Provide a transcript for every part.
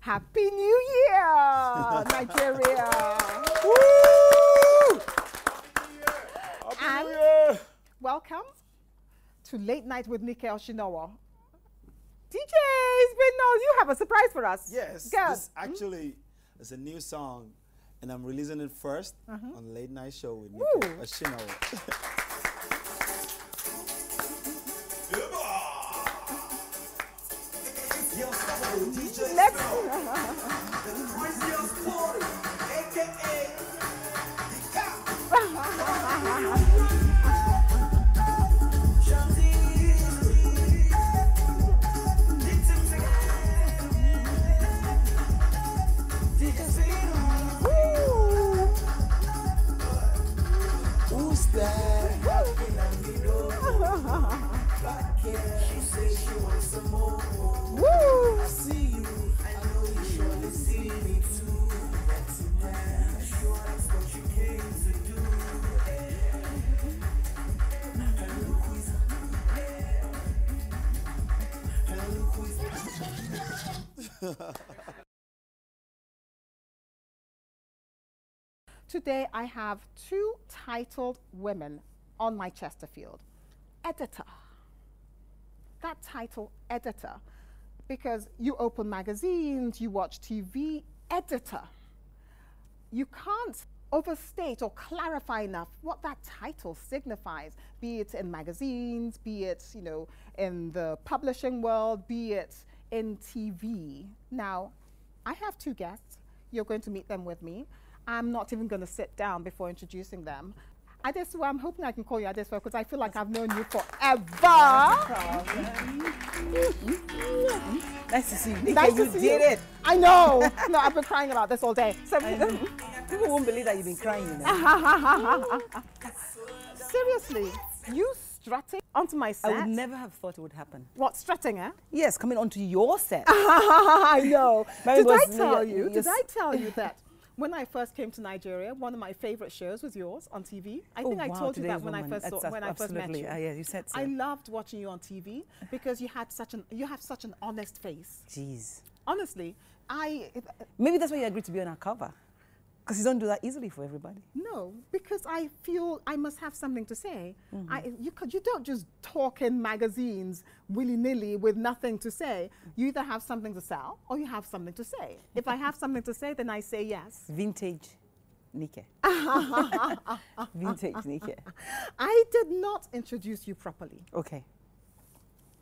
Happy New Year, Nigeria. Woo! Happy New Year. Welcome to Late Night with Oshinowo. DJ, it's been no, you have a surprise for us. Yes, Good. this actually is a new song, and I'm releasing it first on Late Night Show with Oshinowo. Who's that? She says she wants some more. Woo! I see you. I know you surely see me too. I'm sure that's what you came to do. Today I have two titled women on my Chesterfield. Editor. That title, editor, because you open magazines, you watch TV, editor. You can't overstate or clarify enough what that title signifies, be it in magazines, be it, you know, in the publishing world, be it in TV. Now, I have two guests. You're going to meet them with me. I'm not even going to sit down before introducing them. Adesuwa, I'm hoping I can call you Adesuwa because I feel like I've known you forever. Nice to see you. Nice to see you. Did it. I know. No, I've been crying about this all day. So People won't believe that you've been crying, you know. Seriously, you strutting onto my set? I would never have thought it would happen. What, strutting, eh? Yes, coming onto your set. I know. Mary Did I was- tell yeah, you? yes. Did I tell you that when I first came to Nigeria, one of my favorite shows was yours on TV? I think I told you that when I first met you. Yeah, you said so. I loved watching you on TV because you have such an honest face. Jeez. Honestly, Maybe that's why you agreed to be on our cover. Because you don't do that easily for everybody. no, because I feel I must have something to say. You don't just talk in magazines willy-nilly with nothing to say. You either have something to sell or you have something to say. If I have something to say, then I say yes. Vintage Nike. Vintage Nike. I did not introduce you properly. Okay,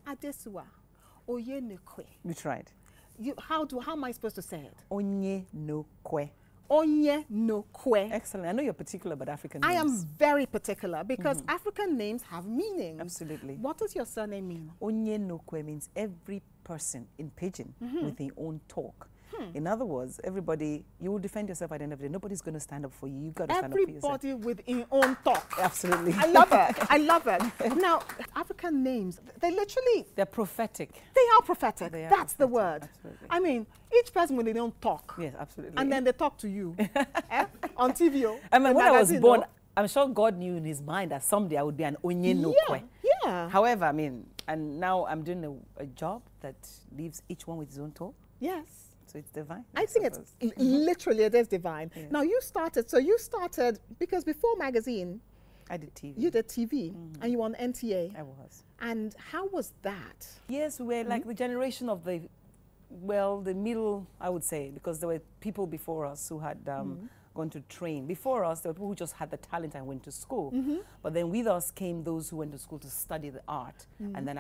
Adesuwa Onyenokwe. we tried. How am I supposed to say it? Onyenokwe. Onyenokwe. Excellent. I know you're particular about African I names. am very particular because African names have meaning. Absolutely. What does your surname mean? Onyenokwe means every person in Pidgin with their own talk. In other words, everybody, you will defend yourself at the end of the day. Nobody's going to stand up for you. You've got to stand up for yourself. Everybody with his own talk. Absolutely. I love it. I love it. Now, African names, They're prophetic. they are prophetic. They are That's the prophetic, word. absolutely. I mean, each person with their own talk. Yes, absolutely. And then they talk to you on TV. I mean, the when I was magazine, born, no? I'm sure God knew in his mind that someday I would be an Onyenokwe. Yeah, yeah. However, I mean, and now I'm doing a job that leaves each one with his own talk. Yes. So it's divine. I think it's literally, it is divine. Yeah. Now, you started because before magazine, I did TV. you did TV and you were on NTA. I was. And how was that? Yes, we were like the generation of the middle, I would say, because there were people before us who had gone to train. Before us, there were people who just had the talent and went to school. But then with us came those who went to school to study the art and then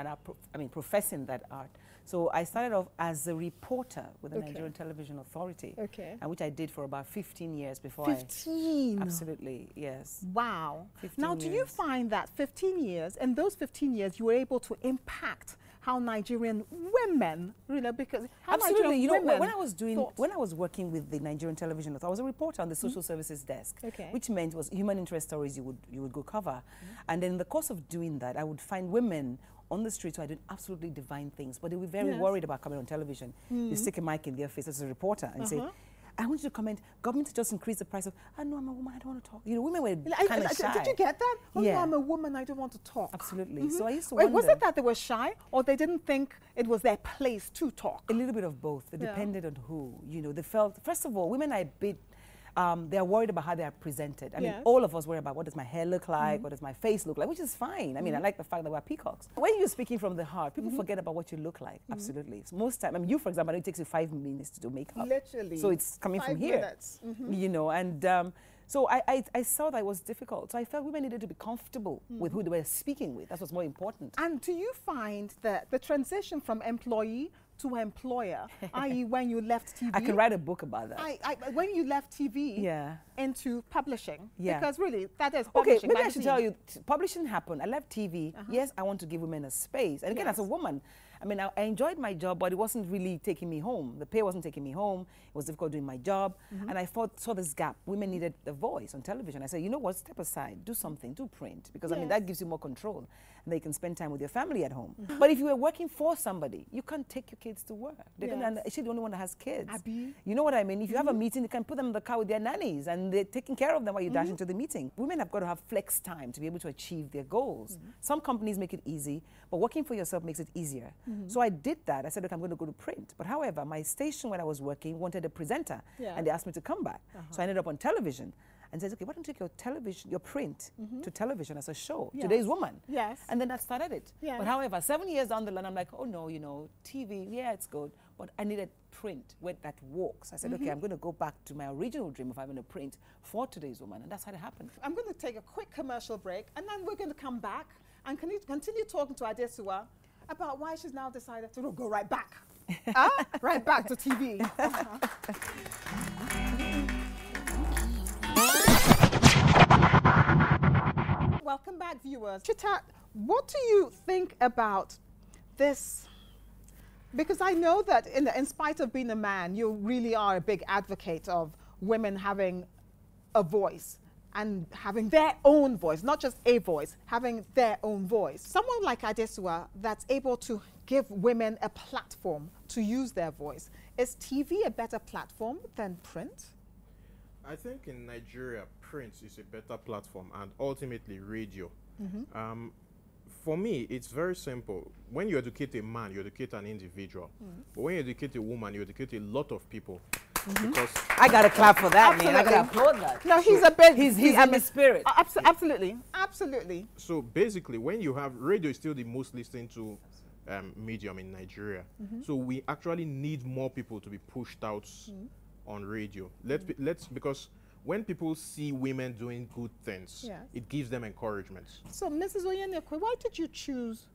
professing that art. So I started off as a reporter with the Nigerian Television Authority, and which I did for about 15 years before 15? Absolutely, yes. Wow. 15 Now, do you years. find that 15 years, in those 15 years, you were able to impact how Nigerian women, you know, because how Absolutely. Nigerian You know, women when I was working with the Nigerian Television Authority, I was a reporter on the social services desk, which meant was human interest stories you would go cover. And then in the course of doing that, I would find women on the streets who are doing absolutely divine things, but they were very worried about coming on television. You stick a mic in their face as a reporter and say, I want you to comment, government just increased the price of, I know I'm a woman, I don't want to talk. You know, women were kind of shy. Did you get that? Oh, Yeah. no, I'm a woman, I don't want to talk. Absolutely. So I used to Wait, wonder. was it that they were shy, or they didn't think it was their place to talk? A little bit of both. It Yeah. depended on who. You know, they felt, first of all, women are a bit, they're worried about how they are presented. I mean, Yes. all of us worry about what does my hair look like, what does my face look like, which is fine. I mean, I like the fact that we're peacocks. When you're speaking from the heart, people forget about what you look like. Absolutely. So most time, I mean, you, for example, it takes you 5 minutes to do makeup. Literally. So it's coming from 5 here. minutes. You know, and so I saw that it was difficult. So I felt women needed to be comfortable with who they were speaking with. That's what's more important. And do you find that the transition from employee to employer, i.e. when you left TV? I can write a book about that. When you left TV Yeah. into publishing, Yeah. because really that is Okay, publishing. maybe I should magazine. tell you, publishing happened. I left TV. Yes, I want to give women a space. And again, as a Yes. woman, I mean, I enjoyed my job, but it wasn't really taking me home. The pay wasn't taking me home. It was difficult doing my job. And I saw this gap. Women needed a voice on television. I said, you know what, step aside, do something, do print. Because, I mean, Yes. that gives you more control. And they can spend time with your family at home. But if you were working for somebody, you can't take your kids to work. They're Yes. gonna, she's the only one that has kids. Abby. You know what I mean? If you have a meeting, you can put them in the car with their nannies and they're taking care of them while you dash into the meeting. Women have got to have flex time to be able to achieve their goals. Some companies make it easy, but working for yourself makes it easier. So I did that. I said, look, I'm going to go to print. But however, my station when I was working wanted a presenter Yeah. and they asked me to come back. So I ended up on television and said, okay, why don't you take your television, your print to television as a show? Yes. Today's Woman. Yes. And then that started it. Yes. But however, 7 years down the line, I'm like, oh no, you know, TV, yeah, it's good. But I needed print where that works. I said, okay, I'm going to go back to my original dream of having a print for Today's Woman. And that's how it happened. I'm going to take a quick commercial break, and then we're going to come back and continue talking to Adesuwa about why she's now decided to go right back. Right back to TV. Welcome back, viewers. Chita, what do you think about this? Because I know that in spite of being a man, you really are a big advocate of women having a voice and having their own voice, not just a voice, having their own voice. Someone like Adesuwa that's able to give women a platform to use their voice. Is TV a better platform than print? I think in Nigeria, print is a better platform and ultimately radio. For me, it's very simple. When you educate a man, you educate an individual. But when you educate a woman, you educate a lot of people. Because I got to clap for that, man. I Absolutely. got to applaud that. No, he's a big. He's in the spirit. Absolutely, absolutely. so basically, when you have radio is still the most listened to medium in Nigeria. So we actually need more people to be pushed out on radio. Because when people see women doing good things, Yes. it gives them encouragement. So, Mrs. Onyenokwe, why did you choose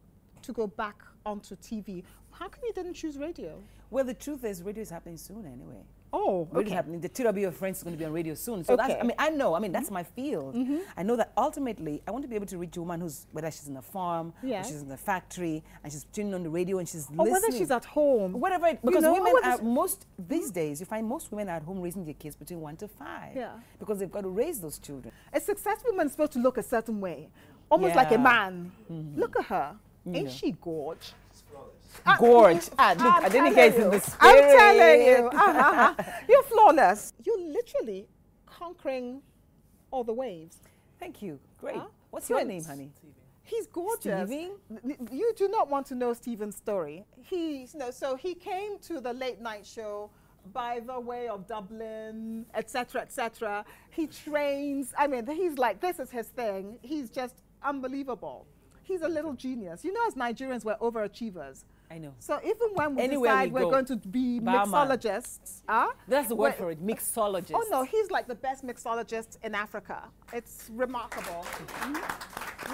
to go back onto TV? How come you didn't choose radio? Well, the truth is, radio is happening soon anyway. Oh, Radio is happening. The TW of Friends is going to be on radio soon. So that's, Okay. I mean, I know. I mean, that's my field. I know that ultimately, I want to be able to reach a woman who's, whether she's in a farm, Yes. or she's in a factory, and she's tuning on the radio and she's Or listening. whether she's at home. Whatever, because know, women whether are she- these days, you find most women are at home raising their kids between 1 to 5. Yeah. Because they've got to raise those children. A successful woman is supposed to look a certain way, almost like a Yeah. man. Look at her. Ain't Yeah. she gorge? Gorge. Look, I didn't telling get in you. the spirit. I'm telling you. You're flawless. You're literally conquering all the waves. Thank you. Great. Huh? What's your Prince. name, honey? He's gorgeous. Stevie? You do not want to know Stephen's story. So he came to the late night show by the way of Dublin, etc., etc. He trains. I mean, he's like, this is his thing. He's just unbelievable. He's a little genius. You know, as Nigerians, we're overachievers. I know. So even when we Anywhere decide we we're go, going to be Barman. mixologists, That's the word we're- for it, mixologist. Oh no, he's like the best mixologist in Africa. It's remarkable.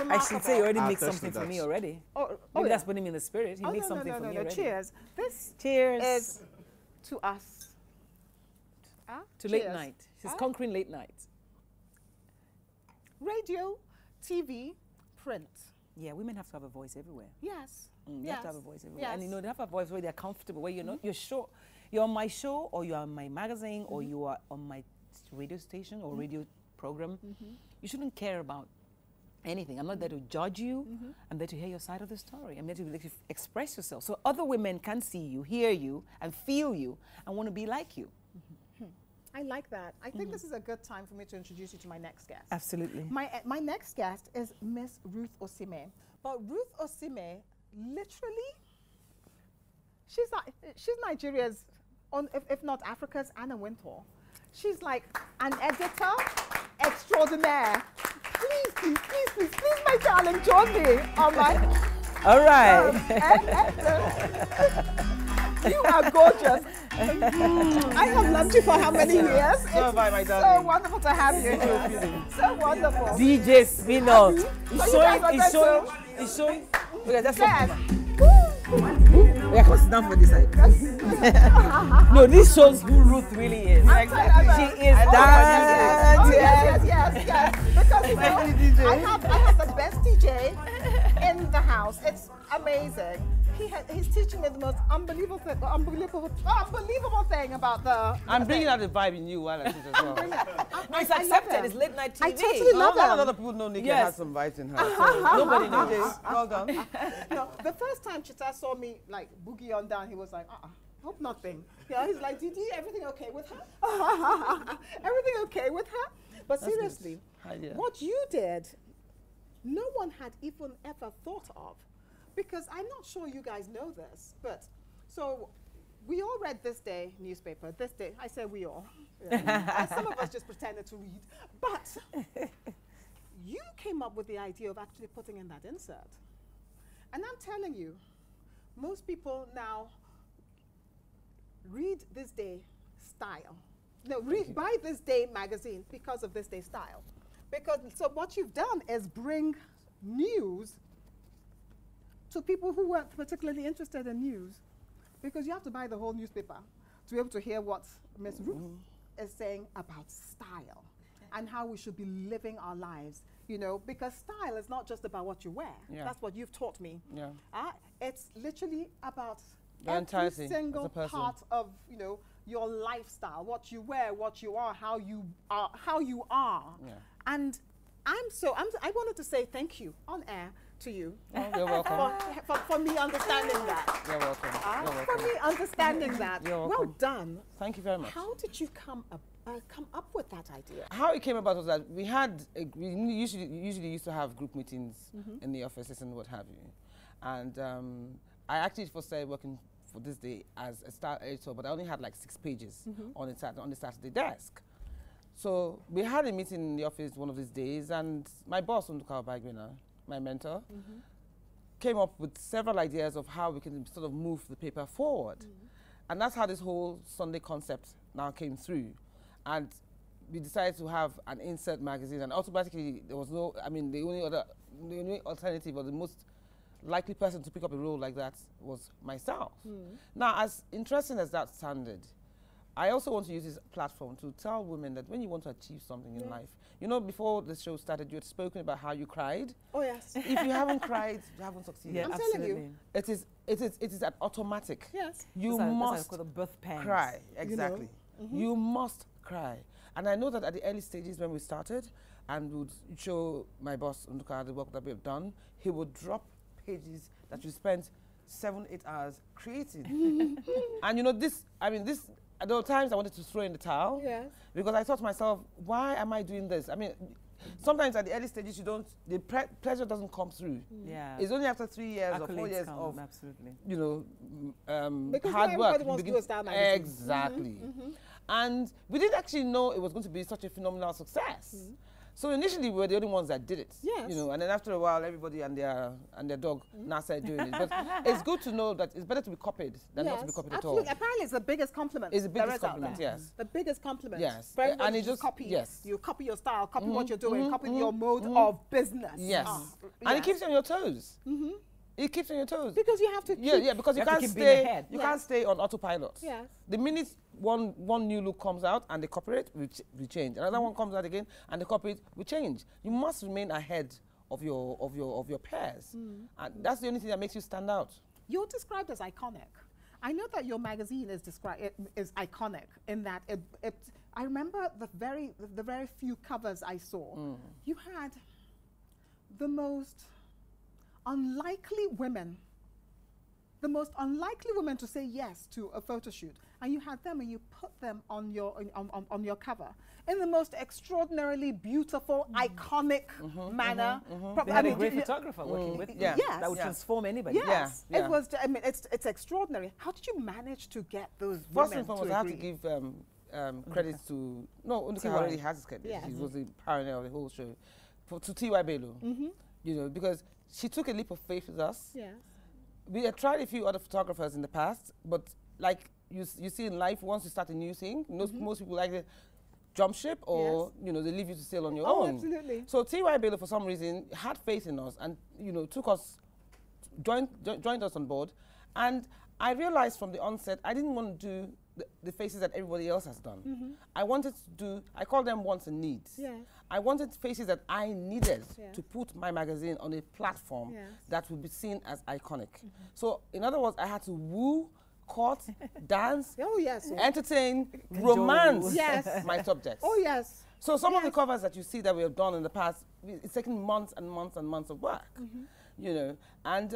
I should say you already I'll mixed attest something to for me that. already. Oh, Maybe yeah. that's putting me in the spirit. He Oh, mixed no, something no, for no, me no, already. Cheers. This Cheers. is to us. To late Cheers. night. She's Ah. conquering late night. Radio, TV, print. Yeah, women have to have a voice everywhere. Yes. They yes. have to have a voice everywhere. Yes. And you know, they have a voice where they're comfortable, where you're not, you're sure, you're on my show or you're on my magazine or you are on my radio station or radio program. You shouldn't care about anything. I'm not there to judge you. I'm there to hear your side of the story. I'm there to let you express yourself. So other women can see you, hear you, and feel you, and want to be like you. I like that. I think this is a good time for me to introduce you to my next guest. Absolutely. My next guest is Miss Ruth Osime. But Ruth Osime, literally, she's Nigeria's, if not Africa's, Anna Wintour. She's like an editor extraordinaire. Please, my darling, join me on my... All right. You are gorgeous. I have loved you for how many years? So have I, my It's darling. so wonderful to have you. So wonderful. DJ Spinot. He's showing. Okay, that's Yes. We are going down for this side. No, this shows who Ruth really is. She is that. Yes. Because you know, I have the best DJ in the house. It's amazing. He's teaching me the most unbelievable thing about the... I'm bringing out the vibe in you while I teach as well. No, it's accepted. It's late night TV. I totally love A lot him. of people know Nikki Yes. has some vibes in her. So nobody knows. Well done. No, the first time Chita saw me like boogie on down, he was like, hope nothing. You know, he's like, Didi, everything okay with her? Everything okay with her? But seriously, what you did, no one had even ever thought of. Because I'm not sure you guys know this, but so we all read This Day newspaper. This Day, I say we all. Yeah. Some of us just pretended to read. But you came up with the idea of actually putting in that insert. And I'm telling you, most people now read This Day style. No, buy This Day magazine because of This Day style. Because so what you've done is bring news to people who weren't particularly interested in news, because you have to buy the whole newspaper to be able to hear what Miss Ruth is saying about style and how we should be living our lives, you know, because style is not just about what you wear. Yeah. That's what you've taught me. Yeah. It's literally about The every entirety as a single person. part of, you know, your lifestyle, what you wear, what you are, how you are. Yeah. And I wanted to say thank you on air to you. Oh, you're welcome. For me understanding that. You're welcome. You're For welcome. me understanding that. You're Well welcome. done. Thank you very much. How did you come up with that idea? How it came about was that we usually used to have group meetings in the offices and what have you. And I actually first started working for This Day as a star editor, but I only had like 6 pages on the Saturday desk. So we had a meeting in the office one of these days, and my boss, Nduka Obagbena, my mentor, came up with several ideas of how we can sort of move the paper forward. And that's how this whole Sunday concept now came through. And we decided to have an insert magazine, and automatically there was no, I mean, the only alternative or the most likely person to pick up a role like that was myself. Now, as interesting as that sounded, I also want to use this platform to tell women that when you want to achieve something in life, you know, before the show started, you had spoken about how you cried. Oh yes. If you haven't cried, you haven't succeeded. Yeah, I'm absolutely. telling you. It is an automatic. Yes. You That's must called the birth pangs. cry. Exactly. You must cry. And I know that at the early stages when we started, and would show my boss Nduka the work that we have done, he would drop pages that you spent 7-8 hours creating. And you know, there were times I wanted to throw in the towel. Yes. Because I thought to myself, why am I doing this? I mean, sometimes at the early stages the pleasure doesn't come through. Yeah. It's only after 3 years or 4 Accolades years come, of, absolutely. you know, Because hard not work. everybody wants to do a style magazine. Exactly. And we didn't actually know it was going to be such a phenomenal success. So initially we were the only ones that did it. Yes. You know, and then after a while everybody and their dog now started doing it. But it's good to know that it's better to be copied than not to be copied absolutely. at all. Apparently, it's the biggest compliment. It's the there biggest is out compliment, there. yes. The biggest compliment. Yes. For everybody And it to just copy. yes. You copy your style, copy what you're doing, copy your mode of business. Yes. And yes. it keeps you on your toes. It keeps you on your toes. Because you have to keep. Yeah, because you have to can't keep being stay. ahead. You can't stay on autopilot. Yes. The minute one new look comes out and they copy it, we change. Another one comes out again and they copy it, we change. You must remain ahead of your peers, and that's the only thing that makes you stand out. You're described as iconic. I know that your magazine is iconic in that I remember the very few covers I saw. You had the most unlikely women to say yes to a photo shoot. and you had them and you put them on your cover in the most extraordinarily beautiful, iconic manner. They had a great photographer working with them. Yes. That would transform anybody. Yes, Yeah. it was. I mean, it's extraordinary. How did you manage to get those First women and foremost, to I have to agree? give credit to Unuka TY. already has his credit. Yes. He was the pioneer of the whole show. To T.Y. Bello, you know, because she took a leap of faith with us. Yes. We had tried a few other photographers in the past, but like you see in life, once you start a new thing, most people like to jump ship or you know, they leave you to sail on your Oh, own. absolutely. So T.Y. Bello, for some reason, had faith in us and, you know, joined us on board. And I realized from the onset, I didn't want to do the faces that everybody else has done. I wanted to do, I call them wants and needs. Yes. I wanted faces that I needed Yes. to put my magazine on a platform Yes. that would be seen as iconic. So in other words, I had to woo, court, dance, Oh yes. entertain, romance Yes. my subjects. Oh yes. So some of the covers that you see that we have done in the past, it's taken months and months and months of work, you know. And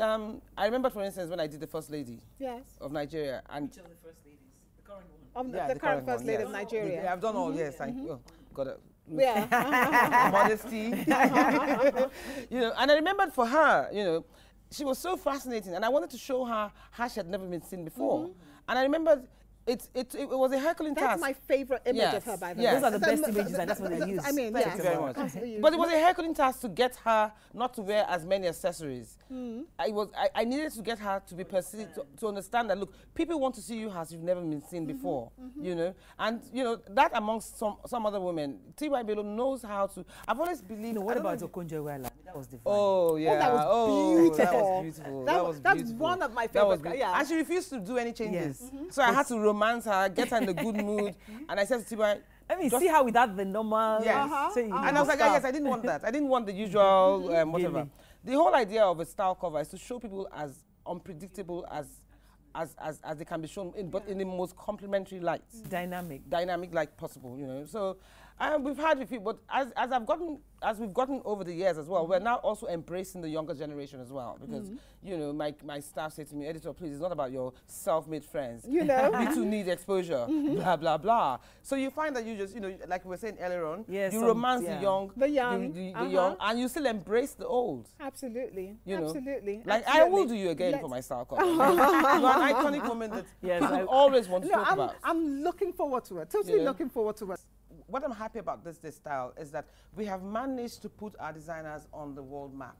I remember, for instance, when I did the First Lady Yes. of Nigeria, and Which of the first ladies? The current one. The current first one, lady yes. of Nigeria. Yeah, I've done all, yes. Got a Yeah. modesty, you know. And I remembered for her, you know, she was so fascinating, and I wanted to show her how she had never been seen before. And I remembered it was a Herculean That's task. my favorite image Yes. of her, by the way. Yes. Those are the best images, and that's what they use. I mean, Thank yes. you very much. Absolutely. But it was a Herculean task to get her not to wear as many accessories. I needed to get her to be perceived, to understand that, look, people want to see you as you've never been seen before, you know. And, you know, that amongst some other women, T.Y. Bello knows how to, I've always believed. No, what about Okonjo-Iweala? That was divine. Oh, yeah. that was That beautiful. was beautiful. That was That's beautiful. one of my That was favorite. beautiful. Yeah. And she refused to do any changes. Yes. So I had to romance her, get her in the good mood. And I said to T.Y., I mean, see how without the normal. Yes. saying, and I was like, yes, I didn't want that. I didn't want the usual whatever. Really? The whole idea of a style cover is to show people as unpredictable as they can be shown, but in the most complementary light. Dynamic like possible, you know. So we've had a few, but as we've gotten over the years as well, we're now also embracing the younger generation as well, because you know, my staff say to me, editor, please, it's not about your self-made friends. You know. We too need exposure, blah blah blah. So you find that you just, you know, like we were saying earlier on, Yes, you romance yeah. the young, The young, the young, and you still embrace the old. Absolutely. You know, Absolutely. like I will do you again for my style cover. You're an iconic moment that people always want to talk about. I'm looking forward to it. Totally looking forward to it. What I'm happy about this style is that we have managed to put our designers on the world map.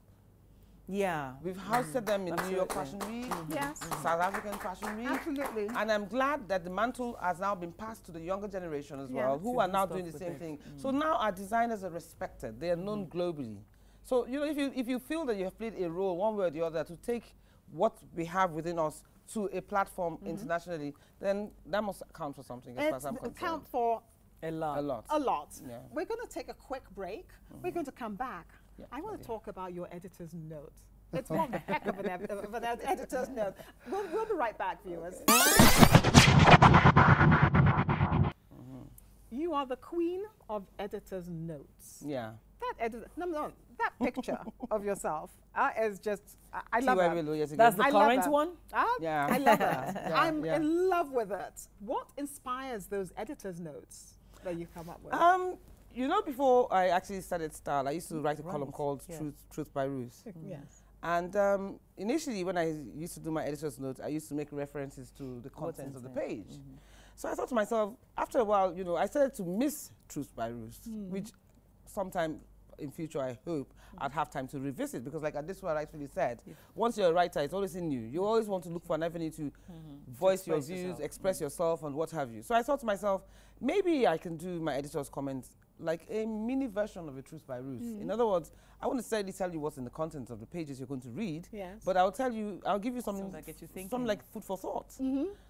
Yeah. We've hosted them in New York Fashion Week, Yes. South African Fashion Week. Absolutely. And I'm glad that the mantle has now been passed to the younger generation as well, who To are do now stuff doing the with same it. thing. So now our designers are respected. They are known globally. So, you know, if you feel that you have played a role one way or the other to take what we have within us to a platform internationally, then that must count for something as far as I'm concerned. Count for A lot. A lot. a lot. Yeah. We're going to take a quick break. We're going to come back. Yeah, I want to okay. talk about your editor's note. It's one heck of an editor's note. We'll be right back, viewers. You are the queen of editor's notes. Yeah. That picture of yourself is just, I love T.Y. it. Bello, yes, That's again. the I love current that. one? Yeah. I love it. Yeah, I'm yeah. in love with it. What inspires those editor's notes that you come up with? You know, before I actually started Style, I used to write a column Right, called yeah. Truth by Ruth. Yes. And initially, when I used to do my editor's notes, I used to make references to the What's contents of the inside. page. So I thought to myself, after a while, you know, I started to miss Truth by Ruth, which sometime in future, I hope, I'd have time to revisit, because like Adesuwa rightfully said, once you're a writer, it's always in you. You always want to look for an avenue to voice your express views, yourself. express yourself, and what have you. So I thought to myself, maybe I can do my editor's comments like a mini version of a Truth by Ruth. In other words, I won't necessarily tell you what's in the content of the pages you're going to read, Yes. but I'll give you something that gets you thinking. something like food for thought.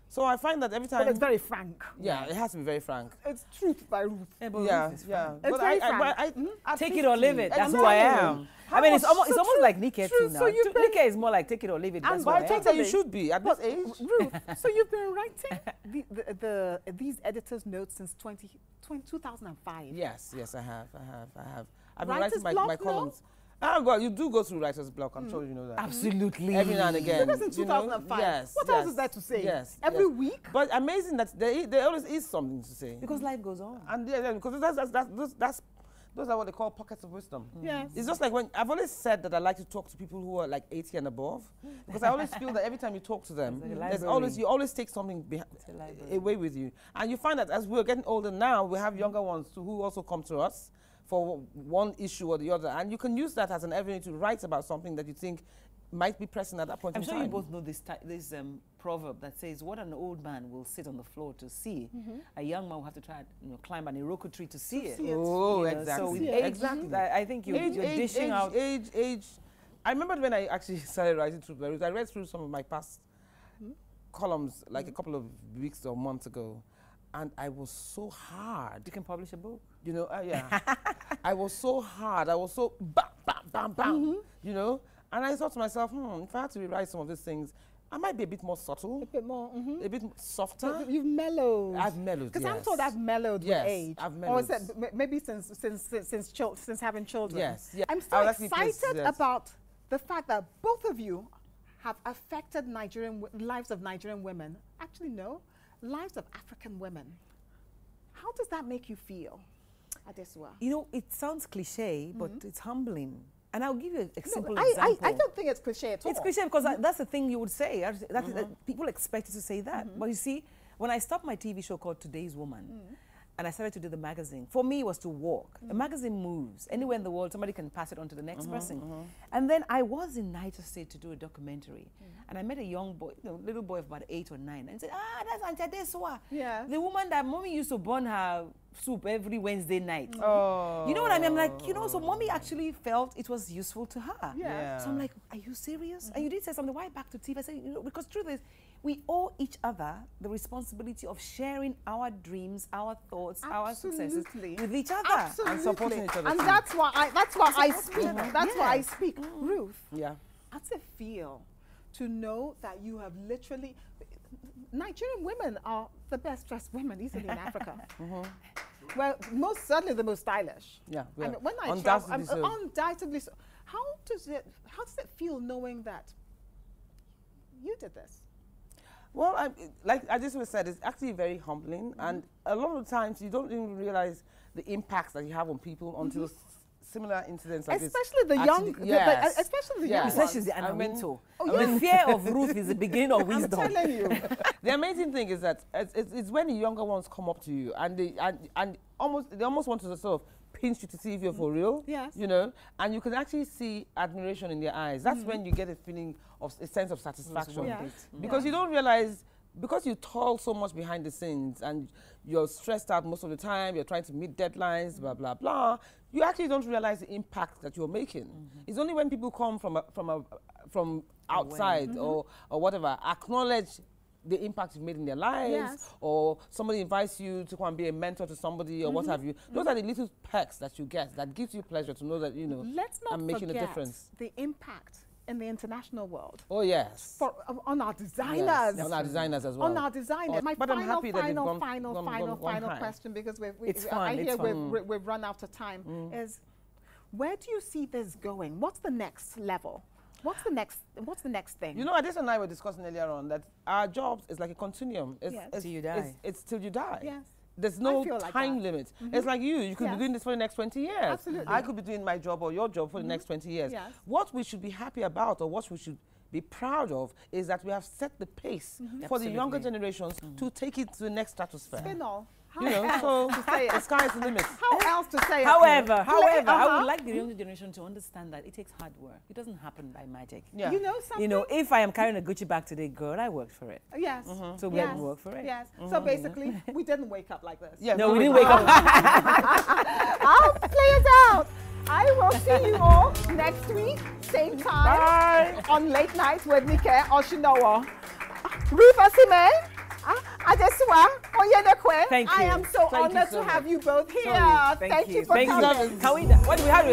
So I find that every time, But it's very frank. yeah, it has to be very frank. It's truth by Ruth. Yeah, but Yeah, Ruth is yeah. fun. It's very frank. at Take it or leave 50, it. That's I'm who I telling am. you. I mean, it's How almost much- like Nike true, too so now. you've been- Nike is more like take it or leave it. That's And who But I I am. think that you Totally. should be at this age. Ruth, so you've been writing these editor's notes since 2005. Yes, I have. I've been Writer's writing my block, no? columns. Ah, well, you do go through writer's block. I'm sure you know that. Absolutely. Every now and again. Because in 2005. Yes. What else is there to say? Yes. Every yes. week? But amazing that there always is something to say. Because life goes on. And yeah, because those are what they call pockets of wisdom. Yes. It's just like when I've always said that I like to talk to people who are like 80 and above, because I always feel that every time you talk to them, you always take something away with you. And you find that as we're getting older now, we have younger ones too, who also come to us for one issue or the other, and you can use that as an avenue to write about something that you think might be pressing at that point in time. I'm sure you both know this proverb that says, what an old man will sit on the floor to see, a young man will have to try climb an Iroko tree to see it. Oh, exactly. So with exactly. I think you're dishing out. Age. I remember when I actually started writing through Beirut, I read through some of my past columns like a couple of weeks or months ago, and I was so hard. You can publish a book. You know, yeah. I was so hard. I was so bam, bam, bam, bam. You know, and I thought to myself, if I had to rewrite some of these things, I might be a bit more subtle, a bit more, a bit softer. But you've mellowed. I've mellowed. Because yes. I'm told I've mellowed with age. I've mellowed. Or is that maybe since having children? Yes. Yeah. I'm so excited about the fact that both of you have affected lives of Nigerian women. Actually, no, lives of African women. How does that make you feel, Adesuwa? You know, it sounds cliche, but it's humbling. And I'll give you a simple example. I don't think it's cliche at all. It's cliche because that's the thing you would say. People expect you to say that. But you see, when I stopped my TV show called Today's Woman, and I started to do the magazine, for me it was to walk. A magazine moves. Anywhere in the world, somebody can pass it on to the next person. And then I was in Niger State to do a documentary. And I met a young boy, little boy of about 8 or 9, and said, that's Auntie Adesuwa. Yeah. The woman that mommy used to burn her soup every Wednesday night. Oh. You know what I mean? I'm like, so mommy actually felt it was useful to her. Yeah. So I'm like, are you serious? And you did say something, why back to TV? I said, because truth is, we owe each other the responsibility of sharing our dreams, our thoughts, our successes with each other. Absolutely. And supporting each other. And that's why I speak. That's why I speak. Ruth, how does it feel to know that you have literally... Nigerian women are the best dressed women easily in Africa. Well, most certainly the most stylish. Yeah. I mean, when I travel, undoubtedly so. How does it feel knowing that you did this? Well, like I just said, it's actually very humbling, and a lot of the times you don't even realize the impacts that you have on people until similar incidents like especially this. The young, especially the young ones. Especially the animal. The fear of Ruth is the beginning of wisdom. I'm telling you. The amazing thing is that it's when the younger ones come up to you and they almost want to sort of pinch you to see if you're for real. Yes. You know, and you can actually see admiration in their eyes. That's when you get a feeling of a sense of satisfaction. Because you don't realize, because you toil so much behind the scenes and you're stressed out most of the time, you're trying to meet deadlines, blah, blah, blah, you actually don't realize the impact that you're making. It's only when people come from outside or whatever, acknowledge the impact you've made in their lives, or somebody invites you to come and be a mentor to somebody or what have you. Those are the little perks that you get that gives you pleasure to know that, I'm making a difference. The impact in the international world. Oh, yes. On our designers. Yes, on our designers as well. On our designers. My but final question, because I hear we've run out of time, is where do you see this going? What's the next level? What's the next thing? Adesuwa and I were discussing earlier on that our jobs is like a continuum. It's till you die. It's till you die. Yes. There's no time limit. It's like you could be doing this for the next 20 years. Absolutely. I could be doing my job or your job for the next 20 years. Yes. What we should be happy about, or what we should be proud of, is that we have set the pace for the younger generations to take it to the next stratosphere. Spin-off. So the sky is the limit. How else to say it? However, I would like the younger generation to understand that it takes hard work. It doesn't happen by magic. Yeah. You know something? If I am carrying a Gucci bag today, girl, I worked for it. Yes. So we had to work for it. Yes. So basically, we didn't wake up like this. Yeah, no, we didn't wake up. I'll play it out. I will see you all next week, same time, on Late Night with Nike Oshinowo. Ruth Osime, Adesuwa Onyenokwe. Thank you. I am so honored to have you both here. Thank you for coming. Can we? What do we have?